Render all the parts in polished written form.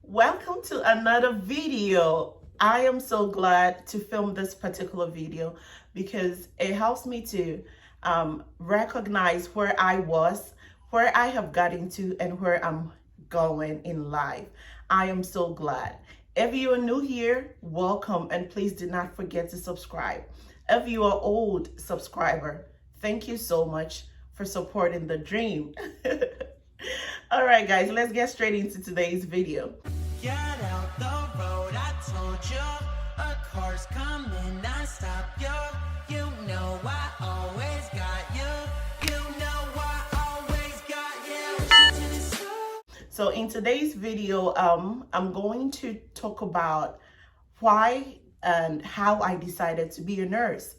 Welcome to another video. I am so glad to film this particular video because it helps me to recognize where I was, where I have gotten to, and where I'm going in life. I am so glad. If you are new here, welcome, and please do not forget to subscribe. If you are old subscriber, thank you so much for supporting the dream. All right, guys, let's get straight into today's video. Get out the road, I told you. A car's coming, I stop you. You know I always got you. You know I always got you. So in today's video, I'm going to talk about why and how I decided to be a nurse.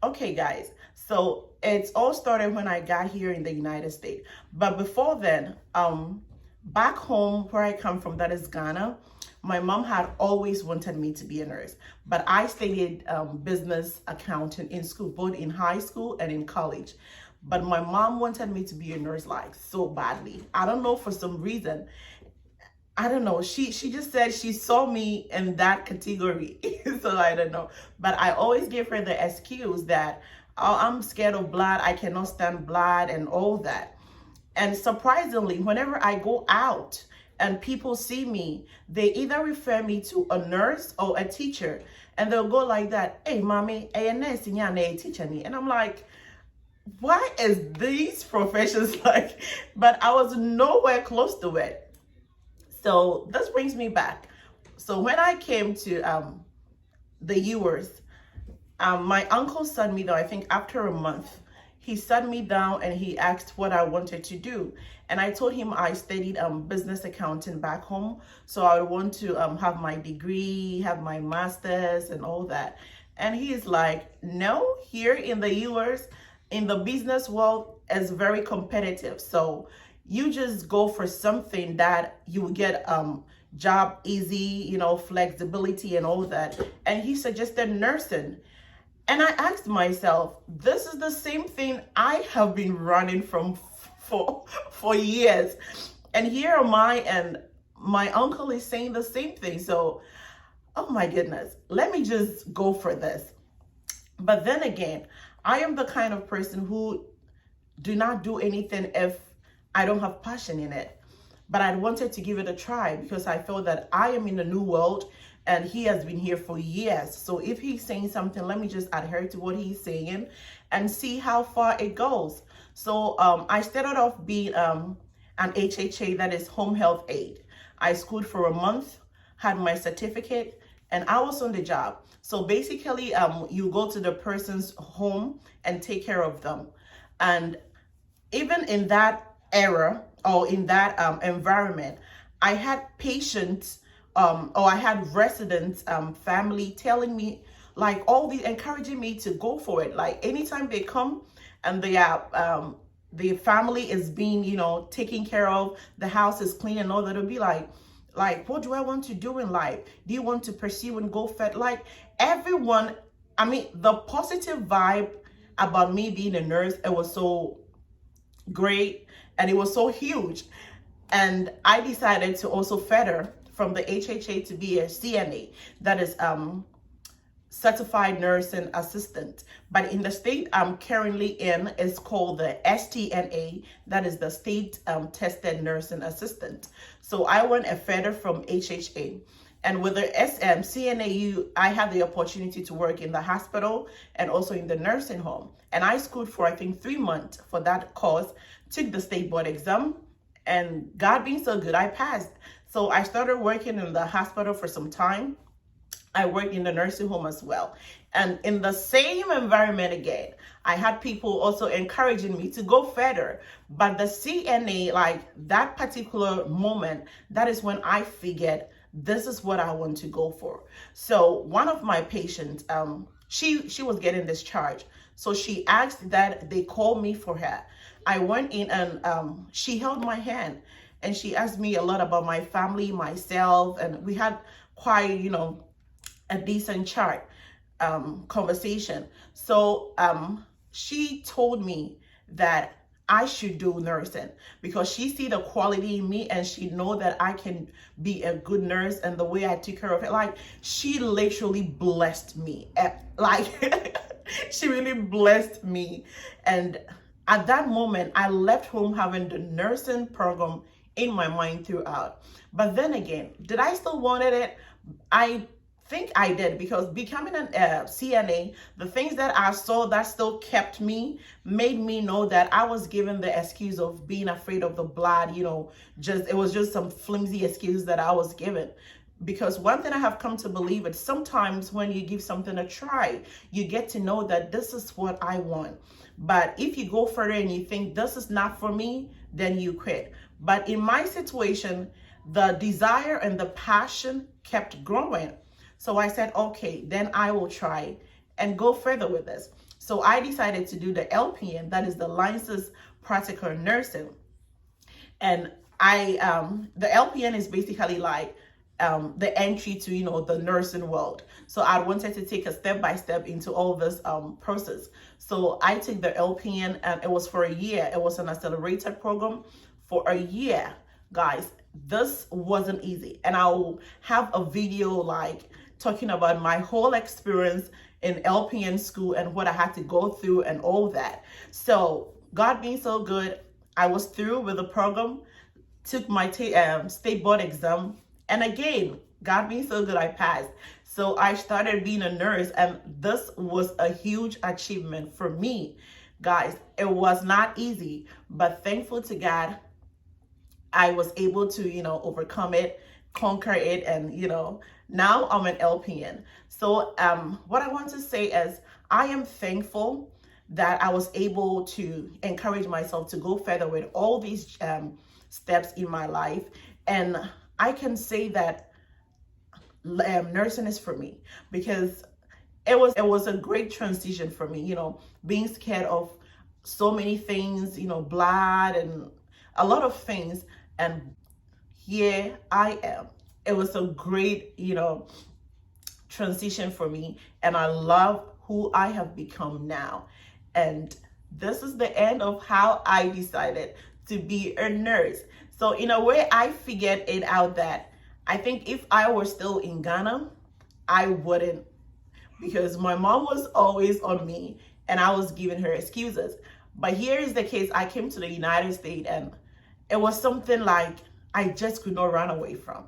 Okay, guys, so it's all started when I got here in the United States. But before then, back home where I come from, that is Ghana, my mom had always wanted me to be a nurse. But I studied business accounting in school, both in high school and in college. But my mom wanted me to be a nurse like so badly. I don't know, for some reason. I don't know. She just said she saw me in that category. So I don't know. But I always gave her the excuse that, oh, I'm scared of blood. I cannot stand blood and all that. And surprisingly, whenever I go out and people see me, they either refer me to a nurse or a teacher. And they'll go like that, hey, mommy, a nurse, a teacher. And I'm like, what is these professions like? But I was nowhere close to it. So this brings me back. So when I came to the US, my uncle sat me down, I think after a month. He sat me down and he asked what I wanted to do. And I told him I studied business accounting back home. So I would want to have my degree, have my master's and all that. And he's like, no, here in the US, in the business world, is very competitive. So you just go for something that you will get job easy, flexibility and all that. And he suggested nursing. And I asked myself, this is the same thing I have been running from for years. And here am I, and my uncle is saying the same thing. So, oh my goodness, let me just go for this. But then again, I am the kind of person who do not do anything if I don't have passion in it. But I wanted to give it a try because I felt that I am in a new world and he has been here for years. So if he's saying something, let me just adhere to what he's saying and see how far it goes. So I started off being an HHA, that is home health aide. I schooled for a month, had my certificate, and I was on the job. So basically, you go to the person's home and take care of them. And even in that era or in that environment, I had patients or I had residents, family telling me, like, all these, encouraging me to go for it. Like anytime they come and they are, the family is being, taken care of, the house is clean and all that, it'll be like, what do I want to do in life? Do you want to pursue and go fed? Like everyone, I mean, the positive vibe about me being a nurse, it was so great and it was so huge. And I decided to also feather from the HHA to be a CNA, that is certified nursing assistant. But in the state I'm currently in, it's called the STNA, that is the state tested nursing assistant. So I went a feather from HHA. And with the CNAU, I had the opportunity to work in the hospital and also in the nursing home. And I schooled for, I think, 3 months for that course, took the state board exam, and God being so good, I passed. So I started working in the hospital for some time. I worked in the nursing home as well. And in the same environment again, I had people also encouraging me to go further. But the CNA, like that particular moment, that is when I figured this is what I want to go for. So one of my patients, she was getting discharged. So she asked that they call me for her. I went in and she held my hand and she asked me a lot about my family, myself, and we had quite, a decent chat conversation. So she told me that I should do nursing, because she see the quality in me and she know that I can be a good nurse, and the way I took care of it, like, she literally blessed me. Like she really blessed me. And at that moment, I left home having the nursing program in my mind throughout. But then again, did I still wanted it? I think I did, because becoming an CNA, the things that I saw that still kept me, made me know that I was given the excuse of being afraid of the blood, it was just some flimsy excuse that I was given. Because one thing I have come to believe is, sometimes when you give something a try, you get to know that this is what I want. But if you go further and you think this is not for me, then you quit. But in my situation, the desire and the passion kept growing. So I said, okay, then I will try and go further with this. So I decided to do the LPN, that is the Licensed Practical Nursing. And the LPN is basically like the entry to, the nursing world. So I wanted to take a step-by-step into all this process. So I took the LPN, and it was for a year. It was an accelerated program for a year, guys. This wasn't easy. And I'll have a video like talking about my whole experience in LPN school and what I had to go through and all that. So God being so good, I was through with the program, took my state board exam, and again, God being so good, I passed. So I started being a nurse, and this was a huge achievement for me. Guys, it was not easy, but thankful to God, I was able to, overcome it, conquer it, and, now I'm an LPN. So what I want to say is, I am thankful that I was able to encourage myself to go further with all these steps in my life. And I can say that nursing is for me, because it was a great transition for me, being scared of so many things, blood and a lot of things. And here I am. It was a great, transition for me. And I love who I have become now. And this is the end of how I decided to be a nurse. So in a way, I figured it out that I think if I were still in Ghana, I wouldn't, because my mom was always on me and I was giving her excuses. But here is the case. I came to the United States, and it was something like I just could not run away from.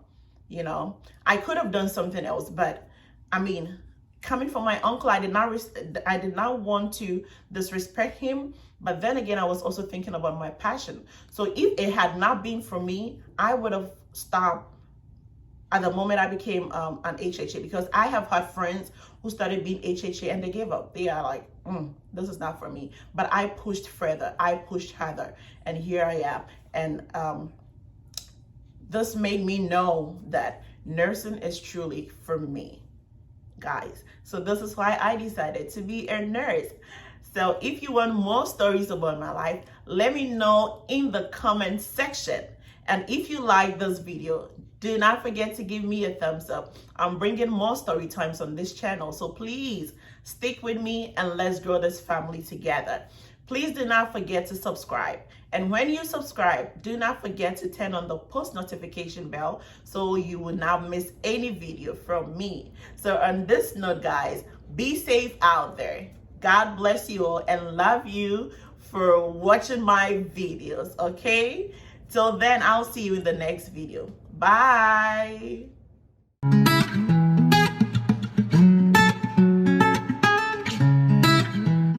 I could have done something else, but I mean, coming from my uncle, I did not want to disrespect him. But then again, I was also thinking about my passion. So if it had not been for me, I would have stopped at the moment I became an HHA, because I have had friends who started being HHA and they gave up. They are like, this is not for me. But I pushed further. I pushed harder. And here I am. And this made me know that nursing is truly for me, guys. So this is why I decided to be a nurse. So if you want more stories about my life, let me know in the comment section. And if you like this video, do not forget to give me a thumbs up. I'm bringing more story times on this channel. So please stick with me and let's grow this family together. Please do not forget to subscribe. And when you subscribe, do not forget to turn on the post notification bell so you will not miss any video from me. So on this note, guys, be safe out there. God bless you all and love you for watching my videos, okay? Till then, I'll see you in the next video. Bye.